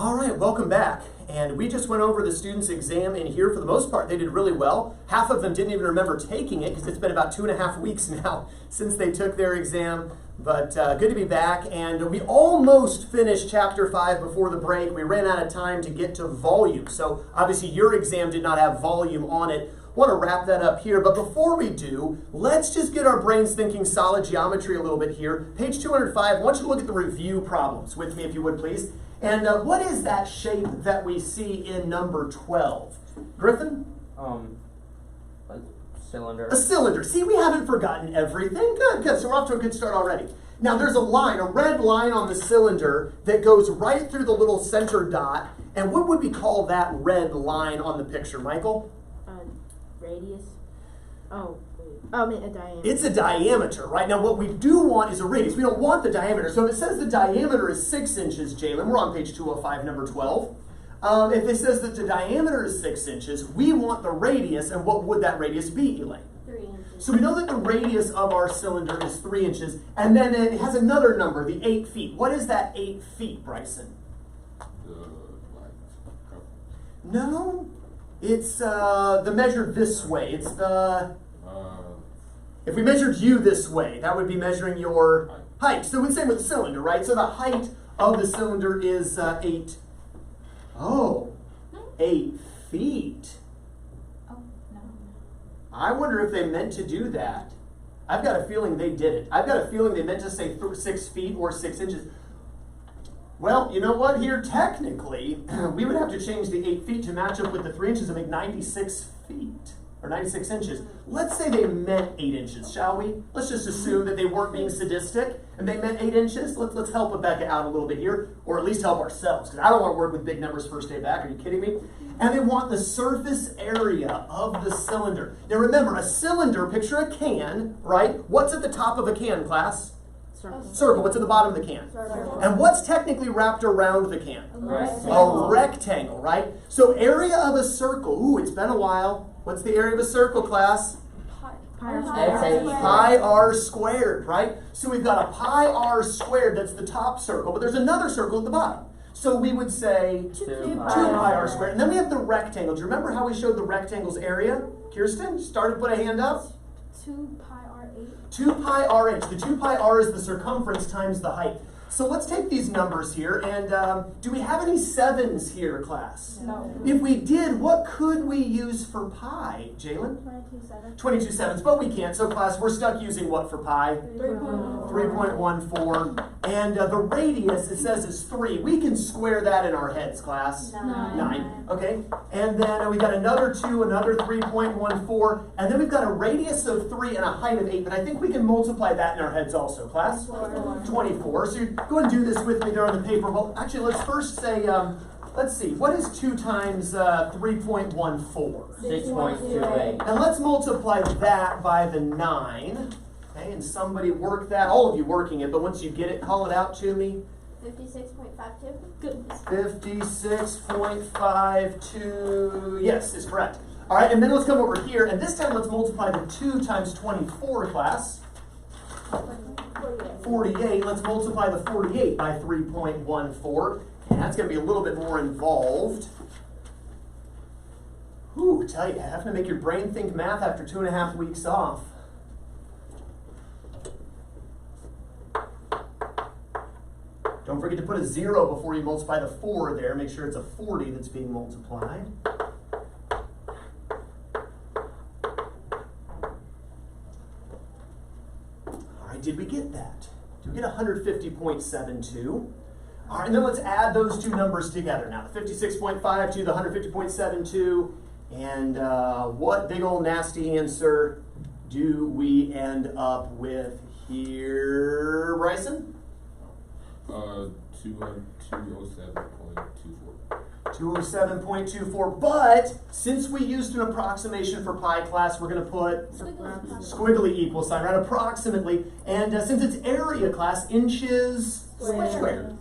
All right, welcome back. And we just went over the students' exam in here. For the most part, they did really well. Half of them didn't even remember taking it because it's been about 2.5 weeks now since they took their exam. But good to be back. And we almost finished Chapter 5 before the break. We ran out of time to get to volume. So obviously your exam did not have volume on it. Want to wrap that up here. But before we do, let's just get our brains thinking solid geometry a little bit here. Page 205, I want you to look at the review problems with me if you would please. And what is that shape that we see in number 12? Griffin? Like cylinder. A cylinder. See, we haven't forgotten everything. Good, good. So we're off to a good start already. Now there's a line, a red line on the cylinder that goes right through the little center dot. And what would we call that red line on the picture, Michael? Radius. Oh, wait. I mean a diameter. It's a diameter, right? Now what we do want is a radius. We don't want the diameter. So if it says the diameter is 6 inches, Jalen, we're on page 205, number 12. If it says that the diameter is 6 inches, we want the radius, and what would that radius be, Elaine? 3 inches. So we know that the radius of our cylinder is 3 inches, and then it has another number, the 8 feet. What is that 8 feet, Bryson? No, it's the measure this way. It's the... If we measured you this way, that would be measuring your height. So it's the same with the cylinder, right? So the height of the cylinder is 8 feet. Oh, no. I wonder if they meant to do that. I've got a feeling they did it. I've got a feeling they meant to say 6 feet or 6 inches. Well, you know what? Here, technically, we would have to change the 8 feet to match up with the 3 inches and make 96 feet. Or 96 inches. Let's say they meant 8 inches, shall we? Let's just assume that they weren't being sadistic and they meant 8 inches. Let's help Rebecca out a little bit here, or at least help ourselves, because I don't want to work with big numbers first day back. Are you kidding me? And they want the surface area of the cylinder. Now remember, a cylinder, picture a can, right? What's at the top of a can, class? Circle. What's at the bottom of the can? Circle. And what's technically wrapped around the can? Rectangle. A rectangle, right? So area of a circle. Ooh, it's been a while. What's the area of a circle, class? Pi r squared, right? So we've got a pi r squared, that's the top circle, but there's another circle at the bottom. So we would say 2 pi r squared. And then we have the rectangle. Do you remember how we showed the rectangle's area? Kirsten, started to put a hand up. 2 pi r8. 2 pi r(h). The 2 pi r is the circumference times the height. So let's take these numbers here, and do we have any 7s here, class? No. If we did, what could we use for pi, Jalen? 22 sevens, but we can't. So class, we're stuck using what for pi? 3.14. And the radius, it says, is 3. We can square that in our heads, class. 9. Okay. And then we got another 2, another 3.14. And then we've got a radius of 3 and a height of 8. But I think we can multiply that in our heads also, class. 24. So you go and do this with me there on the paper. Well, actually, let's first say, let's see, what is 2 times 3.14? 6.28. And let's multiply that by the 9. Okay, and somebody work that, all of you working it, but once you get it, call it out to me. 56.52. Goodness. 56.52, yes, is correct. All right, and then let's come over here, and this time let's multiply the 2 times 24, class. 48. Let's multiply the 48 by 3.14. And that's going to be a little bit more involved. Whew, tell you, having to make your brain think math after 2.5 weeks off. Don't forget to put a 0 before you multiply the 4 there. Make sure it's a 40 that's being multiplied. Did we get that? Did we get 150.72? All right, and then let's add those two numbers together now. The 56.5 to the 150.72. And what big old nasty answer do we end up with here, Bryson? 207.24. 207.24, but since we used an approximation for pi, class, we're going to put squiggly equal sign, right? Approximately. And since it's area, class, inches squared.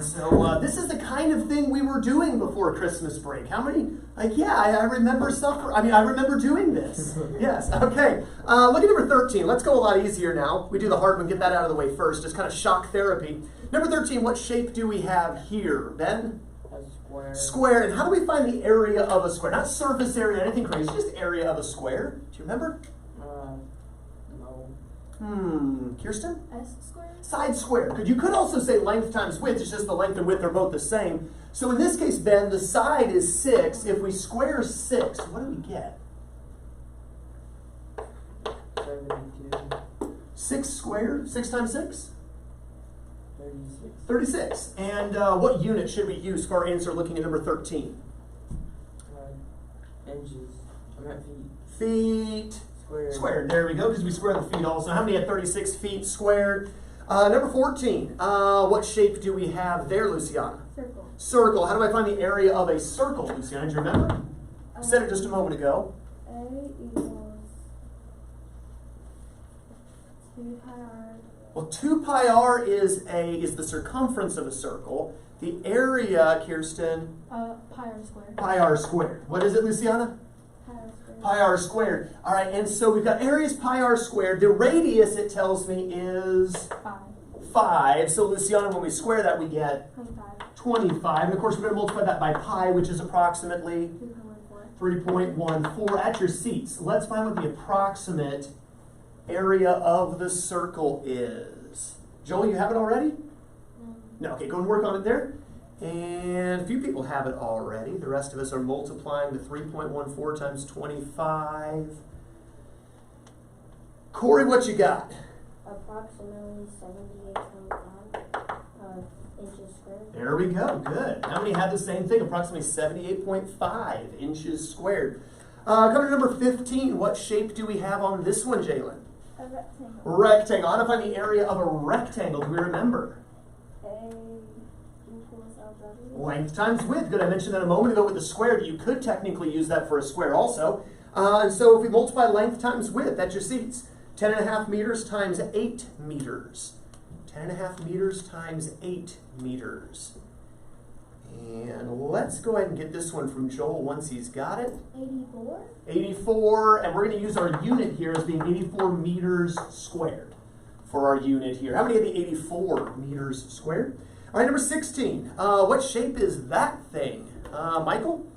And so this is the kind of thing we were doing before Christmas break. How many? Yeah, I remember I remember doing this. Yes, okay. Look at number 13. Let's go a lot easier now. We do the hard one, get that out of the way first. Just kind of shock therapy. Number 13, what shape do we have here, Ben? A square. Square. And how do we find the area of a square? Not surface area, anything crazy, just area of a square. Do you remember? No. Kirsten? S squared? Side square. You could also say length times width. It's just the length and width are both the same. So in this case, Ben, the side is 6. If we square 6, what do we get? 72. 6 squared? 6 times 6? 36. 36. And what unit should we use for our answer looking at number 13? Inches. I'm at feet. Feet. Squared. Squared. There we go, because we square the feet also. How many had 36 feet squared? Number 14. What shape do we have there, Luciana? Circle. Circle. How do I find the area of a circle, Luciana? Do you remember? I said it just a moment ago. A equals 2 pi r. Well, 2 pi r is the circumference of a circle. The area, Kirsten, Pi r squared. pi r squared. What is it, Luciana? Pi r squared. Pi r squared. All right, and so we've got areas pi r squared. The radius, it tells me, is 5. 5. So, Luciana, when we square that, we get 25. 25. And, of course, we're going to multiply that by pi, which is approximately 3.14. 3.14. At your seats, let's find what the approximate area of the circle is. Joel, you have it already? No. Okay, go and work on it there. And a few people have it already. The rest of us are multiplying the 3.14 times 25. Corey, what you got? Approximately 78.5 inches squared. There we go. Good. How many had the same thing? Approximately 78.5 inches squared. Coming to number 15. What shape do we have on this one, Jalen? A rectangle. Rectangle. How to find the area of a rectangle? Do we remember? A equals LW. Length times width. Good. I mentioned that a moment ago with the square. You could technically use that for a square also. And so if we multiply length times width, that's your seats. 10.5 meters times 8 meters. 10.5 meters times 8 meters. And let's go ahead and get this one from Joel once he's got it. 84. 84, and we're going to use our unit here as being 84 meters squared for our unit here. How many of the 84 meters squared? All right, number 16. What shape is that thing? Michael?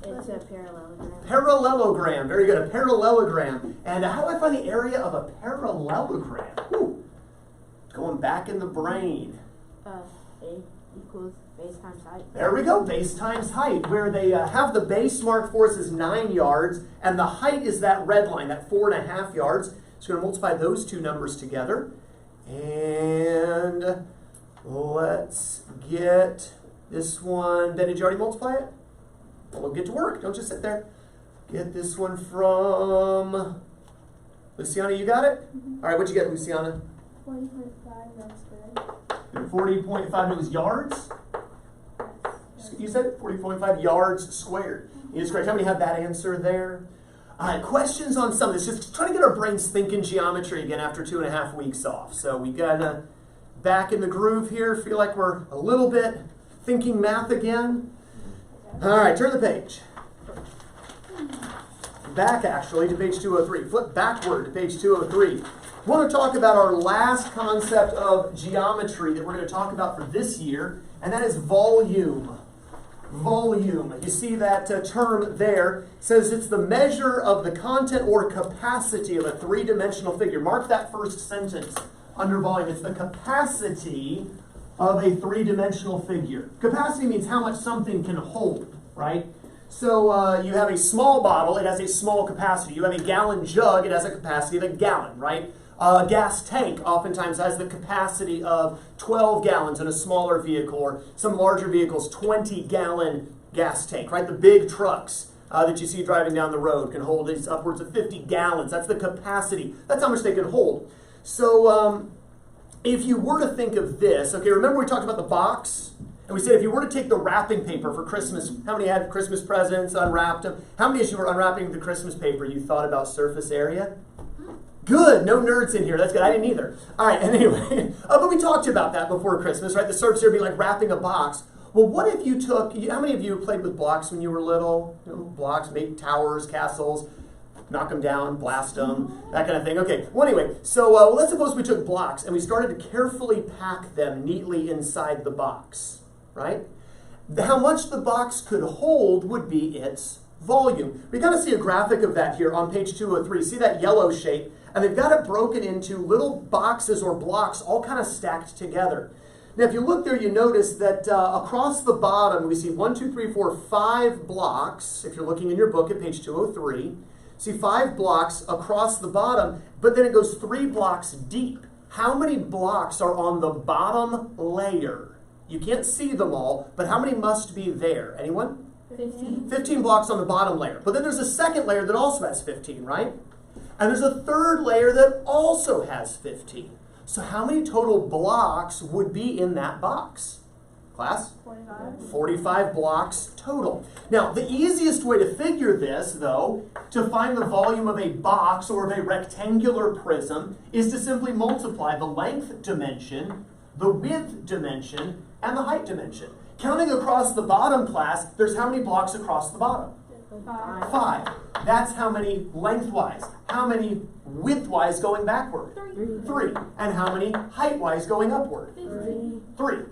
It's a parallelogram. Parallelogram. Very good, a parallelogram. And how do I find the area of a parallelogram? Whew. Going back in the brain. A equals base times height. There we go, base times height, where they have the base marked for us as 9 yards, and the height is that red line, that 4.5 yards. So we're going to multiply those two numbers together. And let's get this one. Ben, did you already multiply it? Well, we'll get to work. Don't just sit there. Get this one from Luciana. You got it? Mm-hmm. All right, what'd you get, Luciana? 40.5 yards squared. 40.5 it was yards? You said 40.5 yards squared. Is correct. How many have that answer there? Questions on some of this? Just trying to get our brains thinking geometry again after 2.5 weeks off. So we got back in the groove here. Feel like we're a little bit thinking math again. All right, turn the page. Back actually to page 203. Flip backward to page 203. I want to talk about our last concept of geometry that we're going to talk about for this year, and that is volume. Volume. You see that term there. It says it's the measure of the content or capacity of a three-dimensional figure. Mark that first sentence under volume. It's the capacity of a three-dimensional figure. Capacity means how much something can hold, right? So you have a small bottle, it has a small capacity. You have a gallon jug, it has a capacity of a gallon, right? A gas tank oftentimes has the capacity of 12 gallons in a smaller vehicle, or some larger vehicles, 20-gallon gas tank, right? The big trucks that you see driving down the road can hold upwards of 50 gallons. That's the capacity. That's how much they can hold. So if you were to think of this, okay, remember we talked about the box? And we said if you were to take the wrapping paper for Christmas, how many had Christmas presents, unwrapped them? How many as you were unwrapping the Christmas paper, you thought about surface area? Good, no nerds in here. That's good. I didn't either. All right, and anyway, but we talked about that before Christmas, right? The surface here would be like wrapping a box. Well, what if you took, how many of you played with blocks when you were little? You know, blocks, make towers, castles, knock them down, blast them, that kind of thing. Okay, well anyway, so let's suppose we took blocks and we started to carefully pack them neatly inside the box, right? How much the box could hold would be its volume. We kind of see a graphic of that here on page 203. See that yellow shape? And they've got it broken into little boxes or blocks all kind of stacked together. Now, if you look there, you notice that across the bottom, we see 5 blocks. If you're looking in your book at page 203, see 5 blocks across the bottom, but then it goes 3 blocks deep. How many blocks are on the bottom layer? You can't see them all, but how many must be there? Anyone? 15. 15 blocks on the bottom layer. But then there's a second layer that also has 15, right? And there's a third layer that also has 15. So how many total blocks would be in that box? Class? 45. 45 blocks total. Now, the easiest way to figure this, though, to find the volume of a box or of a rectangular prism, is to simply multiply the length dimension, the width dimension, and the height dimension. Counting across the bottom, class, there's how many blocks across the bottom? 5. 5. That's how many lengthwise. How many widthwise going backward? 3. And how many height-wise going upward? 3.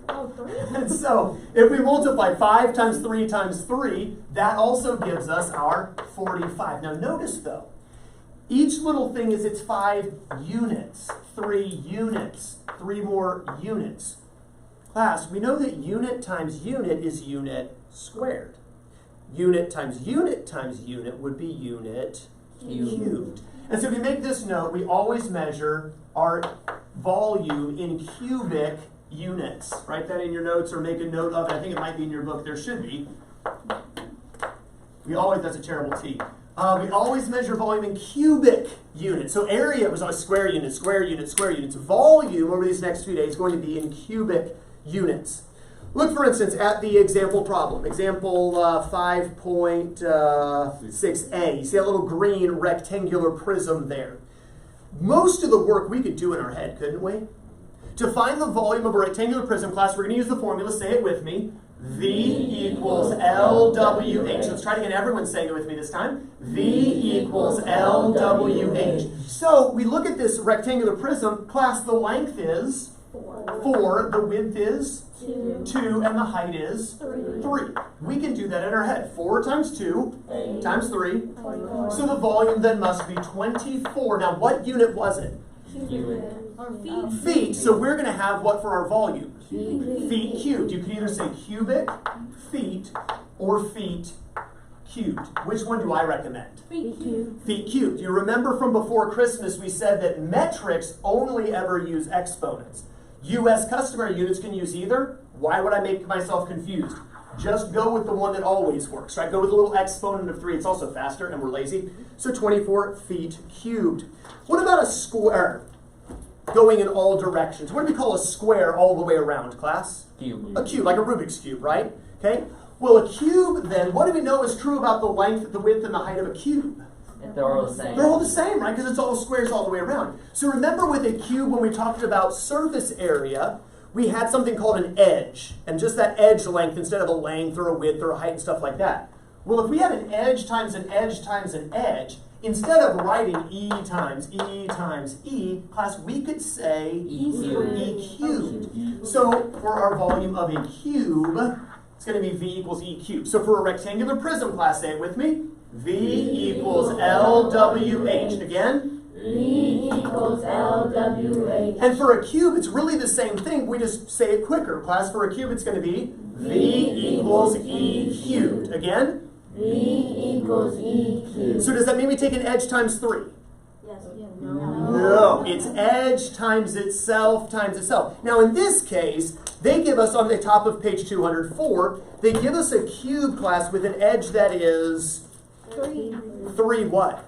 Oh, 3? And so, if we multiply 5 times 3 times 3, that also gives us our 45. Now notice though, each little thing is its 5 units. 3 units. 3 more units. Class, we know that unit times unit is unit squared. Unit times unit times unit would be unit cubed. And so if you make this note, we always measure our volume in cubic units. Write that in your notes or make a note of it. I think it might be in your book. There should be. That's a terrible T. We always measure volume in cubic units. So area was always square units, square units, square units. Volume over these next few days is going to be in cubic units. Look, for instance, at the example problem. Example 5.6a. You see that little green rectangular prism there. Most of the work we could do in our head, couldn't we? To find the volume of a rectangular prism, class, we're going to use the formula. Say it with me. V equals LWH. Let's try to get everyone saying it with me this time. V equals LWH. So we look at this rectangular prism. Class, the length is 4. The width is 2, and the height is 3. We can do that in our head. 4 times 2 times 3. 24. So the volume then must be 24. Now, what unit was it? Or feet? Feet. So we're going to have what for our volume? Feet cubed. You can either say cubic feet or feet cubed. Which one do I recommend? Feet cubed. Feet cubed. You remember from before Christmas we said that metrics only ever use exponents. U.S. customary units can use either. Why would I make myself confused? Just go with the one that always works, right? Go with a little exponent of 3. It's also faster, and we're lazy. So 24 feet cubed. What about a square going in all directions? What do we call a square all the way around, class? Cube. A cube, like a Rubik's Cube, right? Okay. Well, a cube, then, what do we know is true about the length, the width, and the height of a cube? They're all the same. They're all the same, right? Because it's all squares all the way around. So remember with a cube, when we talked about surface area, we had something called an edge. And just that edge length instead of a length or a width or a height and stuff like that. Well, if we had an edge times an edge times an edge, instead of writing E times E times E, class, we could say E cubed. E cubed. So for our volume of a cube, it's going to be V equals E cubed. So for a rectangular prism, class, say it with me. V equals LWH. Again? V equals LWH. And for a cube, it's really the same thing. We just say it quicker. Class, for a cube, it's going to be V equals E cubed. Again? V equals E cubed. So does that mean we take an edge times 3? Yes. No. It's edge times itself times itself. Now, in this case, they give us on the top of page 204, they give us a cube, class, with an edge that is 3 what?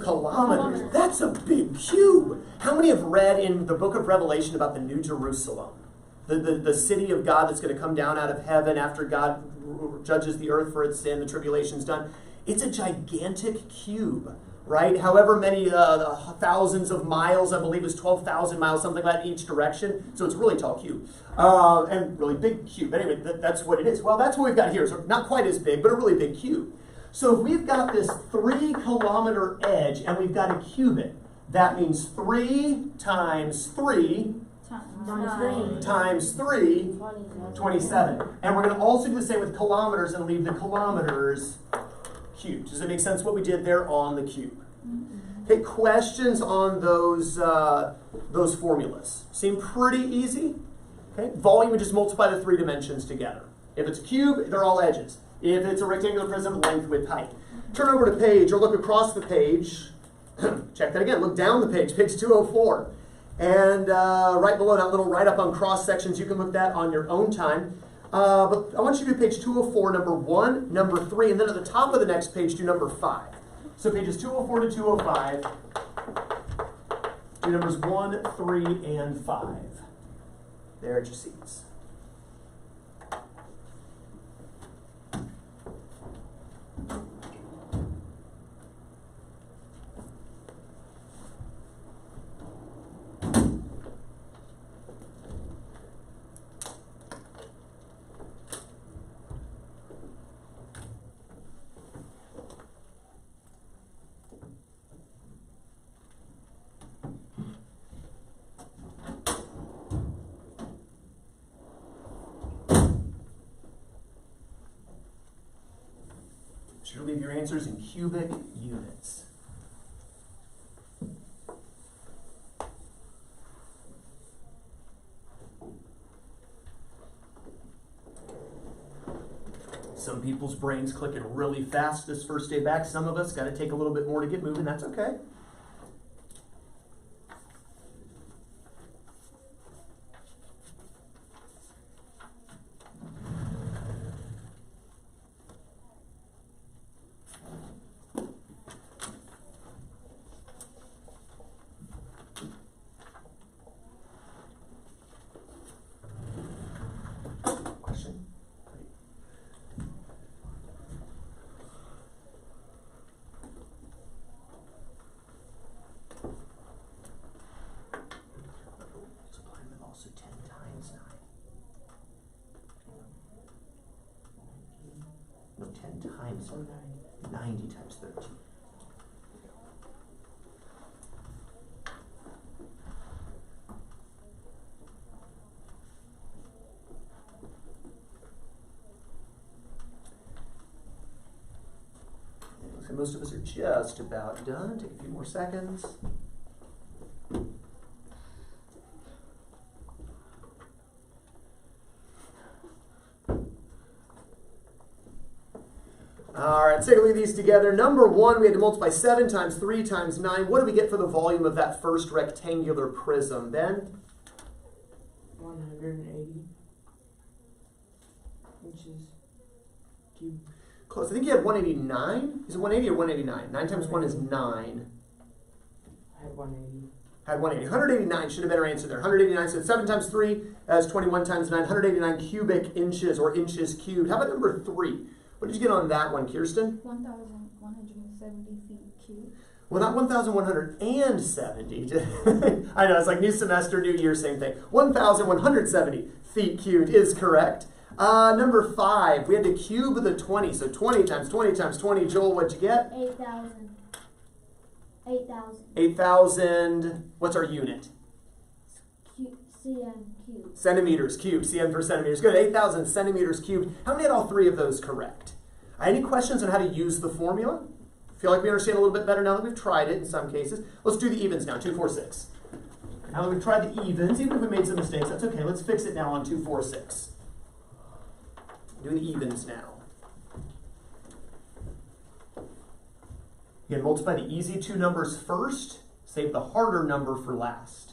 Kilometers. That's a big cube. How many have read in the book of Revelation about the New Jerusalem? The city of God that's going to come down out of heaven after God judges the earth for its sin, the tribulation's done. It's a gigantic cube. right? However many thousands of miles, I believe it's 12,000 miles, something like that, each direction. So it's a really tall cube. And really big cube. Anyway, that's what it is. Well, that's what we've got here. So not quite as big, but a really big cube. So if we've got this 3-kilometer edge and we've got a cubit, that means 3 times 3 times 3, 27. And we're going to also do the same with kilometers and leave the kilometers cubed. Does it make sense what we did there on the cube? Okay, questions on those formulas? Seem pretty easy? Okay, volume, we just multiply the 3 dimensions together. If it's a cube, they're all edges. If it's a rectangular prism, length, width, height. Turn over to page, or look across the page. Check that again. Look down the page 204. And right below that little write-up on cross sections, you can look that on your own time. But I want you to do page 204, number 1, number 3, and then at the top of the next page, do number 5. So pages 204 to 205, do numbers 1, 3, and 5. There at your seats. Should leave your answers in cubic units. Some people's brains clicking really fast this first day back. Some of us got to take a little bit more to get moving. That's okay. So 10 times 9. No, 10 times 90 times 13. So most of us are just about done. Take a few more seconds. All right, let's take a look at these together. Number 1, we had to multiply 7 times 3 times 9. What do we get for the volume of that first rectangular prism, Ben? 180 inches cubed. Close. I think you had 189. Is it 180 or 189? 9 times 1 is 9. I had 180. Had 180. 189 should have been our answer there. 189, so 7 times 3 is 21 times 9. 189 cubic inches or inches cubed. How about number 3? What did you get on that one, Kirsten? 1,170 feet cubed. Well, not 1,170. I know, it's like new semester, new year, same thing. 1,170 feet cubed is correct. Number 5, we had to cube the 20. So 20 times 20 times 20. Joel, what'd you get? 8,000. 8,000. 8,000. What's our unit? cm cubed. Centimeters cubed. Cm for centimeters. Good. 8,000 centimeters cubed. How many had all 3 of those correct? Any questions on how to use the formula? Feel like we understand a little bit better now that we've tried it in some cases. Let's do the evens now. 2, 4, 6. Now that we've tried the evens, even if we made some mistakes, that's okay. Let's fix it now on 2, 4, 6. Doing the evens now. Again, multiply the easy 2 numbers first. Save the harder number for last.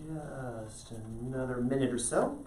just another minute or so.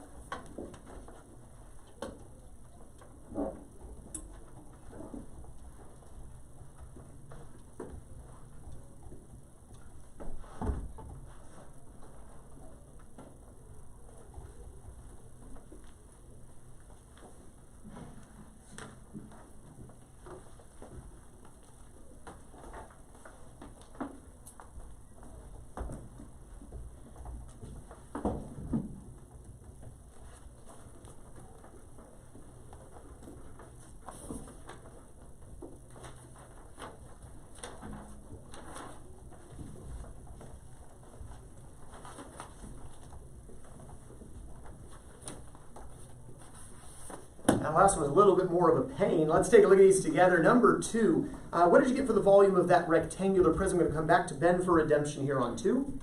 That last one was a little bit more of a pain. Let's take a look at these together. Number 2. What did you get for the volume of that rectangular prism? I'm going to come back to Ben for redemption here on 2.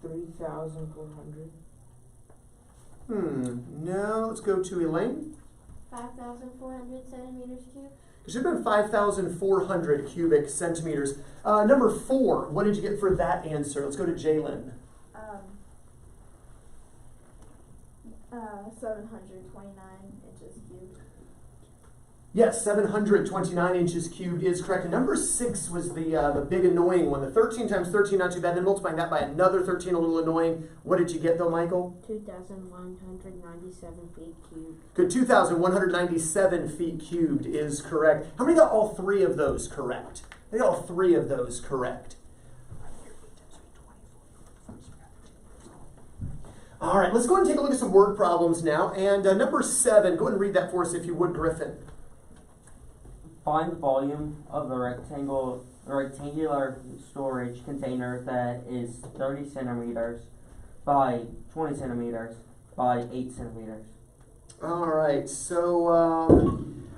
3,400. No, let's go to Elaine. 5,400 centimeters cubed. It should have been 5,400 cubic centimeters. Number 4, what did you get for that answer? Let's go to Jalen. 729 inches cubed. Yes, 729 inches cubed is correct. And number 6 was the big annoying one. The 13 times 13, not too bad. Then multiplying that by another 13, a little annoying. What did you get though, Michael? 2,197 feet cubed. Good, 2,197 feet cubed is correct. How many got all 3 of those correct? They got all 3 of those correct. All right, let's go ahead and take a look at some word problems now. And number 7, go ahead and read that for us if you would, Griffin. Find the volume of the rectangular storage container that is 30 centimeters by 20 centimeters by 8 centimeters. All right, so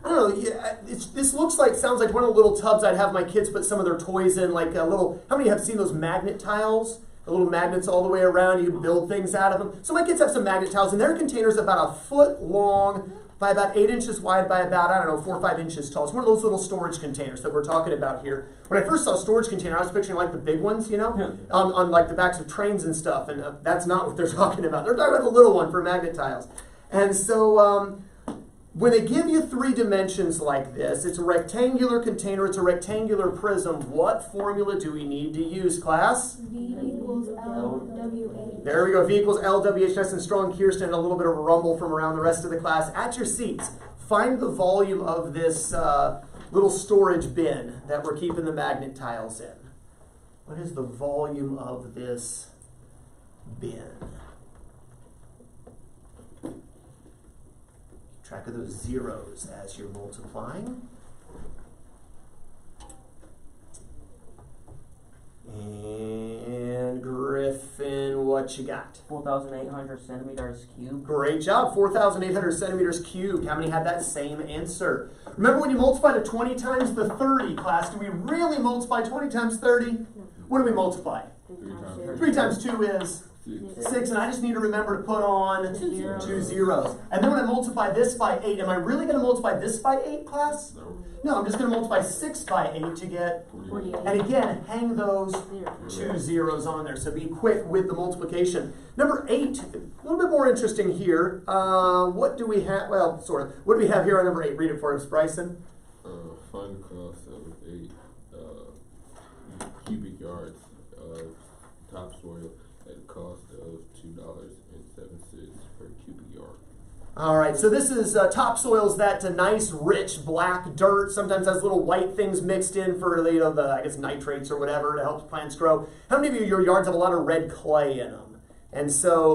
I don't know. Yeah, this sounds like one of the little tubs I'd have my kids put some of their toys in, like a little. How many have seen those magnet tiles? The little magnets all the way around. You can build things out of them. So my kids have some magnet tiles, and their container's about 1 foot long by about 8 inches wide by about, 4 or 5 inches tall. It's one of those little storage containers that we're talking about here. When I first saw storage container, I was picturing like the big ones, on like the backs of trains and stuff, and that's not what they're talking about. They're talking about the little one for magnet tiles. And so when they give you 3 dimensions like this, it's a rectangular container, it's a rectangular prism. What formula do we need to use, class? V equals LWH. There we go, V equals LWH. Nice and strong, Kirsten, and a little bit of a rumble from around the rest of the class. At your seats, find the volume of this little storage bin that we're keeping the magnet tiles in. What is the volume of this bin? Track of those zeros as you're multiplying. And Griffin, what you got? 4,800 centimeters cubed. Great job, 4,800 centimeters cubed. How many had that same answer? Remember when you multiply to 20 times the 30, class, do we really multiply 20 times 30? No. What do we multiply? 3 times 2 is 6, and I just need to remember to put on 2 zeros. And then when I multiply this by 8, am I really going to multiply this by 8, class? No, I'm just going to multiply 6 by 8 to get 48. And again, hang those 2 zeros on there, so be quick with the multiplication. Number 8, a little bit more interesting here. What do we have? Well, sort of. What do we have here on number 8? Read it for us, Bryson. Find the cost of 8 cubic yards of topsoil at a cost of $2.07 per cubic yard. All right, so this is topsoil's that nice, rich, black dirt. Sometimes has little white things mixed in for I guess nitrates or whatever to help plants grow. How many of your yards have a lot of red clay in them? And so,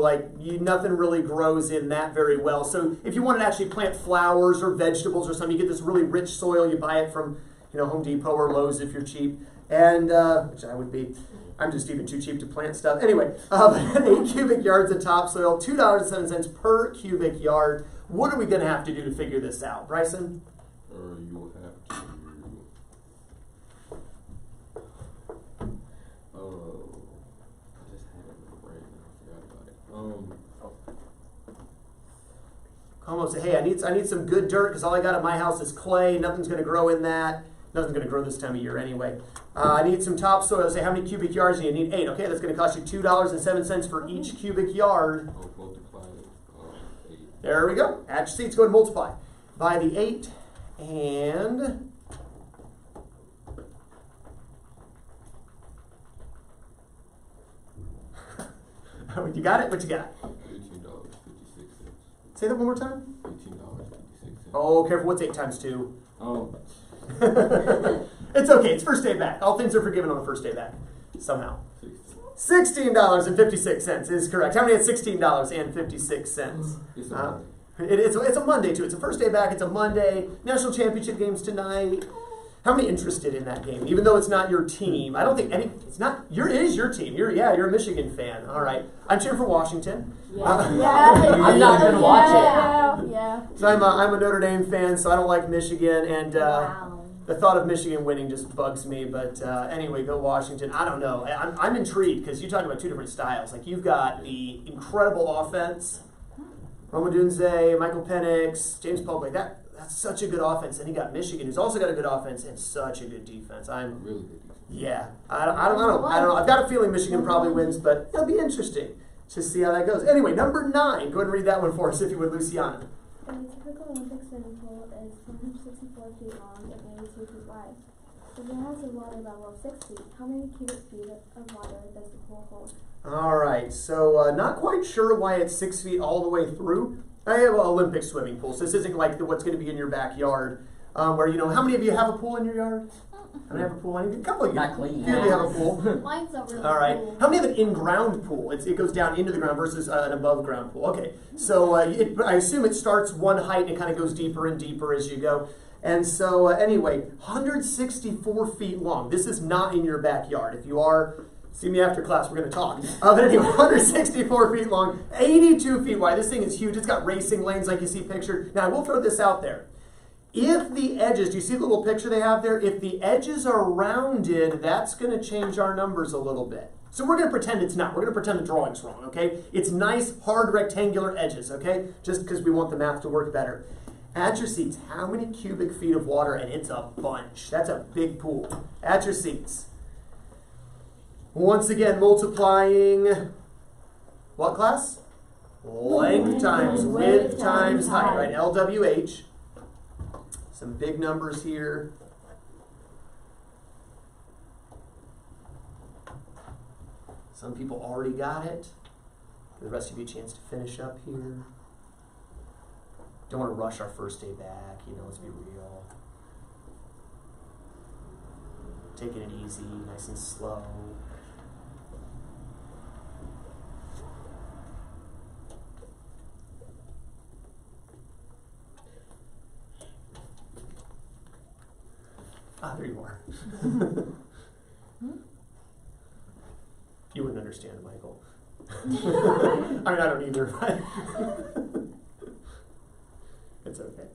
nothing really grows in that very well. So if you want to actually plant flowers or vegetables or something, you get this really rich soil. You buy it from, Home Depot or Lowe's if you're cheap, and which I would be. I'm just even too cheap to plant stuff. Anyway, 8 cubic yards of topsoil, $2.07 per cubic yard. What are we going to have to do to figure this out, Bryson? You will have to. I just had it in my brain and I forgot about it. Almost. Hey, I need some good dirt because all I got at my house is clay. Nothing's going to grow in that. Nothing's going to grow this time of year anyway. I need some topsoil. Say, how many cubic yards do you need? 8. Okay, that's going to cost you $2.07 for each cubic yard. Oh, multiply it. 8. There we go. Add your seeds. Go ahead and multiply by the 8 and... You got it? What you got? $18.56. Say that one more time. $18.56. Oh, careful. What's 8 times 2? Oh. It's okay. It's first day back. All things are forgiven on the first day back. Somehow. $16.56 is correct. How many had $16.56? It's a Monday. It's a Monday too. It's a first day back. It's a Monday. National championship games tonight. How many interested in that game? Even though it's not your team, I don't think any. It's not. It is your team. You're a Michigan fan. All right. I'm cheering for Washington. Yeah. I'm not gonna watch it. Yeah. So I'm a Notre Dame fan, so I don't like Michigan, and Wow. the thought of Michigan winning just bugs me. But anyway, go Washington. I don't know. I'm intrigued because you talk about two different styles. Like you've got the incredible offense, Roma Dunze, Michael Penix, James Public. That's such a good offense. And you got Michigan, who's also got a good offense and such a good defense. Really good defense. Yeah. I don't know. I've got a feeling Michigan probably wins, but it'll be interesting to see how that goes. Anyway, number 9. Go ahead and read that one for us, if you would, Luciana. A typical Olympic swimming pool is 164 feet long and 82 feet wide. If it has a water level of 6 feet, how many cubic feet of water does the pool hold? All right, so not quite sure why it's 6 feet all the way through. I have an Olympic swimming pool, so this isn't like what's going to be in your backyard. Where, how many of you have a pool in your yard? How many have a pool? A couple of you. Not clean. A few of you have a pool. Mine's a really All right. cool. How many have an in-ground pool? It goes down into the ground versus an above-ground pool. Okay, so I assume it starts one height and it kind of goes deeper and deeper as you go. And so anyway, 164 feet long. This is not in your backyard. If you are, see me after class, we're going to talk. But anyway, 164 feet long, 82 feet wide. This thing is huge. It's got racing lanes like you see pictured. Now, I will throw this out there. If the edges, do you see the little picture they have there? If the edges are rounded, that's going to change our numbers a little bit. So we're going to pretend it's not. We're going to pretend the drawing's wrong, okay? It's nice, hard, rectangular edges, okay? Just because we want the math to work better. At your seats, how many cubic feet of water? And it's a bunch. That's a big pool. At your seats. Once again, multiplying, what class? Length times width times height, right? LWH. Some big numbers here. Some people already got it. Give the rest of you a chance to finish up here. Don't want to rush our first day back, let's be real. Taking it easy, nice and slow. There you are. You wouldn't understand, Michael. I don't either. But it's okay.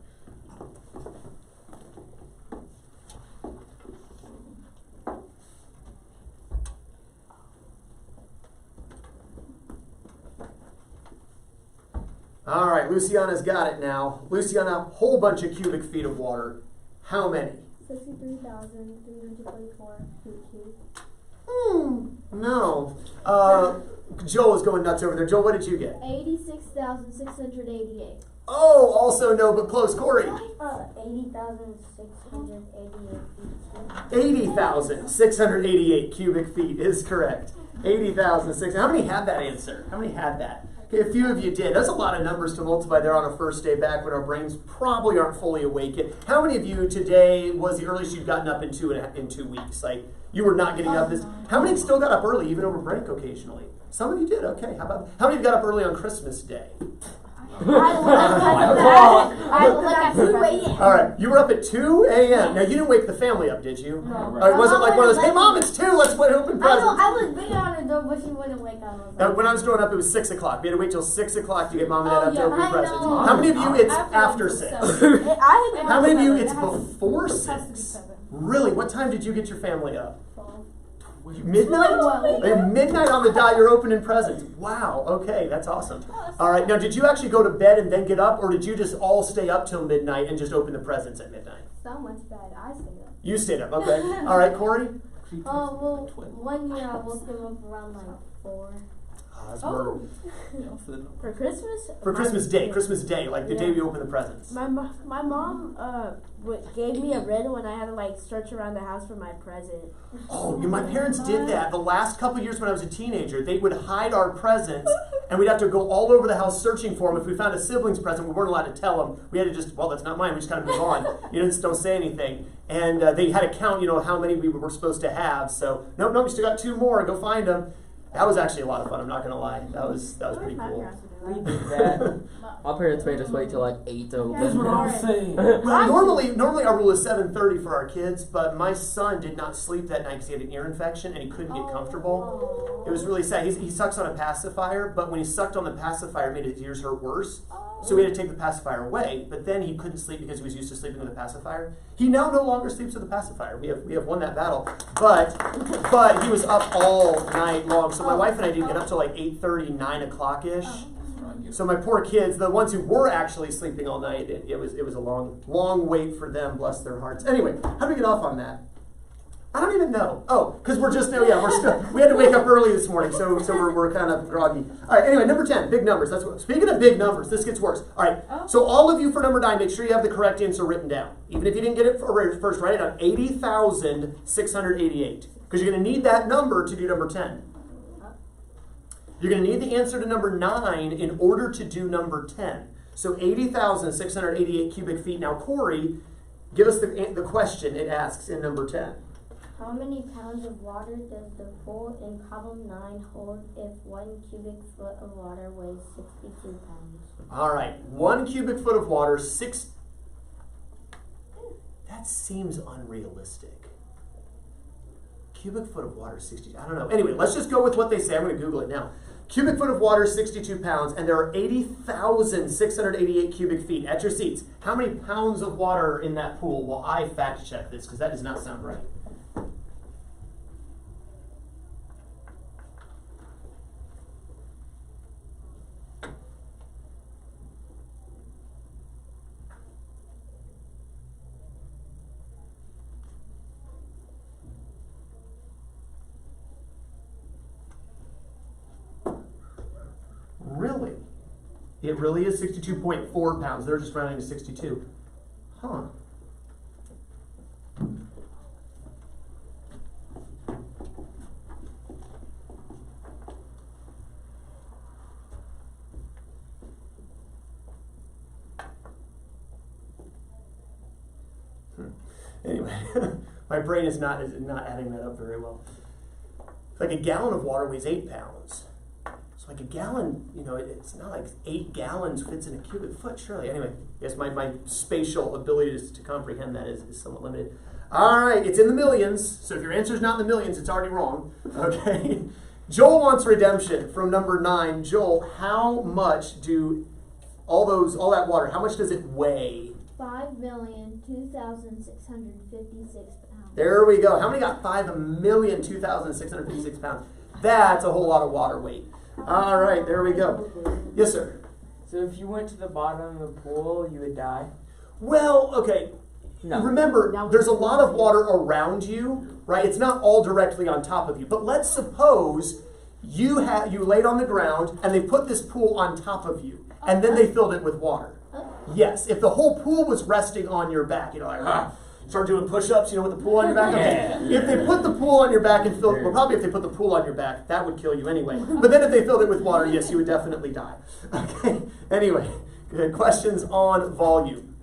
All right, Luciana's got it now. Luciana, whole bunch of cubic feet of water. How many? 63,344 feet cubed. No. Joel is going nuts over there. Joel, what did you get? 86,688. Oh, also no, but close. Corey. 80,688 feet. 80,688 cubic feet is correct. 80,600. How many had that answer? How many had that? Okay, a few of you did. That's a lot of numbers to multiply there on a first day back when our brains probably aren't fully awake yet. How many of you today was the earliest you've gotten up in 2 weeks? Like, you were not getting up this. How many still got up early, even over break occasionally? Some of you did. Okay. How many of you got up early on Christmas Day? I woke up at 2 a.m. All right, you were up at 2 a.m. Now, you didn't wake the family up, did you? No. All right, was it like one of those, hey, Mom, it's 2, let's open presents? I was banging on the door, but she wouldn't wake up. When I was growing up, it was 6 o'clock. We had to wait till 6 o'clock to get Mom and Dad up to open I presents. know. How many of you, it's after 6? How many of you, it's before before It has to be 6? 7. Really? What time did you get your family up? 12. Midnight? 12. At midnight on the dot, you're opening presents. Wow, okay, that's awesome. All right, now did you actually go to bed and then get up, or did you just all stay up till midnight and just open the presents at midnight? son went to bed. I stayed up. You stayed up, okay. All right, Corey? Well, 1 year I woke him up around like 4. That's murder. For Christmas? For Christmas Day, like the day we open the presents. My mom gave me a riddle and I had to like search around the house for my present. Oh, my parents did that. The last couple years when I was a teenager, they would hide our presents and we'd have to go all over the house searching for them. If we found a sibling's present, we weren't allowed to tell them. We had to just, well, that's not mine. We just kind of move on. Just don't say anything. And they had to count, how many we were supposed to have. So, nope, we still got 2 more. Go find them. That was actually a lot of fun. I'm not gonna lie. That was pretty cool. We did that. My parents made us wait till like 8 to open. That's what I'm saying. Well, normally our rule is 7:30 for our kids, but my son did not sleep that night because he had an ear infection and he couldn't get comfortable. It was really sad. He sucks on a pacifier, but when he sucked on the pacifier, it made his ears hurt worse. So we had to take the pacifier away, but then he couldn't sleep because he was used to sleeping with a pacifier. He now no longer sleeps with a pacifier. We have won that battle, but he was up all night long. So my wife and I didn't get up till like 8:30, 9 o'clock ish. So my poor kids, the ones who were actually sleeping all night, it was a long wait for them. Bless their hearts. Anyway, how do we get off on that? I don't even know. Oh, because we had to wake up early this morning, so we're kind of groggy. All right, anyway, number 10, big numbers. Speaking of big numbers, this gets worse. All right, so all of you for number 9, make sure you have the correct answer written down. Even if you didn't get it first, write it down. 80,688. Because you're going to need that number to do number 10. You're going to need the answer to number 9 in order to do number 10. So 80,688 cubic feet. Now, Corey, give us the question it asks in number 10. How many pounds of water does the pool in column 9 hold if 1 cubic foot of water weighs 62 pounds? All right, 1 cubic foot of water, that seems unrealistic. Cubic foot of water, 60, I don't know. Anyway, let's just go with what they say. I'm going to Google it now. Cubic foot of water is 62 pounds, and there are 80,688 cubic feet. At your seats, how many pounds of water in that pool? Well, I fact check this because that does not sound right. Really? It really is 62.4 pounds. They're just rounding to 62. Huh. Anyway, my brain is not adding that up very well. Like a gallon of water weighs 8 pounds. Like a gallon, it's not like 8 gallons fits in a cubic foot, surely. Anyway, yes, my spatial ability to comprehend that is somewhat limited. All right, it's in the millions. So if your answer is not in the millions, it's already wrong. Okay. Joel wants redemption from number 9. Joel, how much do all that water, how much does it weigh? 5,002,656 pounds. There we go. How many got 5,002,656 pounds? That's a whole lot of water weight. All right, there we go. Yes, sir. So if you went to the bottom of the pool, you would die? Well, okay. No. Remember, there's a lot of water around you, right? It's not all directly on top of you. But let's suppose you laid on the ground and they put this pool on top of you, and then they filled it with water. Yes, if the whole pool was resting on your back, start doing push-ups, with the pool on your back. Okay. If they put the pool on your back and filled, well, probably if they put the pool on your back, that would kill you anyway. But then if they filled it with water, yes, you would definitely die. Okay. Anyway, good. Questions on volume.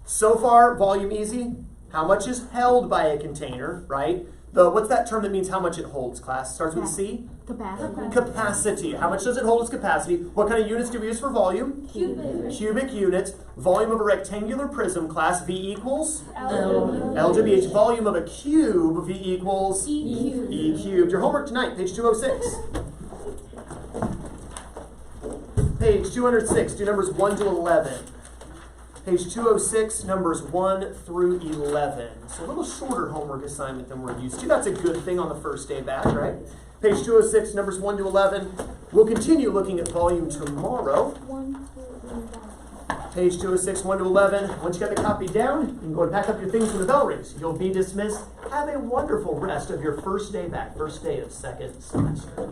So far, volume easy. How much is held by a container, right? What's that term that means how much it holds, class? Starts with a C? Capacity. Capacity. How much does it hold its capacity? What kind of units do we use for volume? Cubic units. Volume of a rectangular prism, class, V equals? L to BH. Volume of a cube, V equals? E cubed. Your homework tonight, page 206. Page 206, do numbers 1 to 11. Page 206, numbers 1 through 11. So a little shorter homework assignment than we're used to. That's a good thing on the first day back, right? Page 206, numbers 1 to 11. We'll continue looking at volume tomorrow. page 206, 1 to 11. Once you got the copy down, you can go and pack up your things when the bell rings. You'll be dismissed. Have a wonderful rest of your first day back, first day of second semester.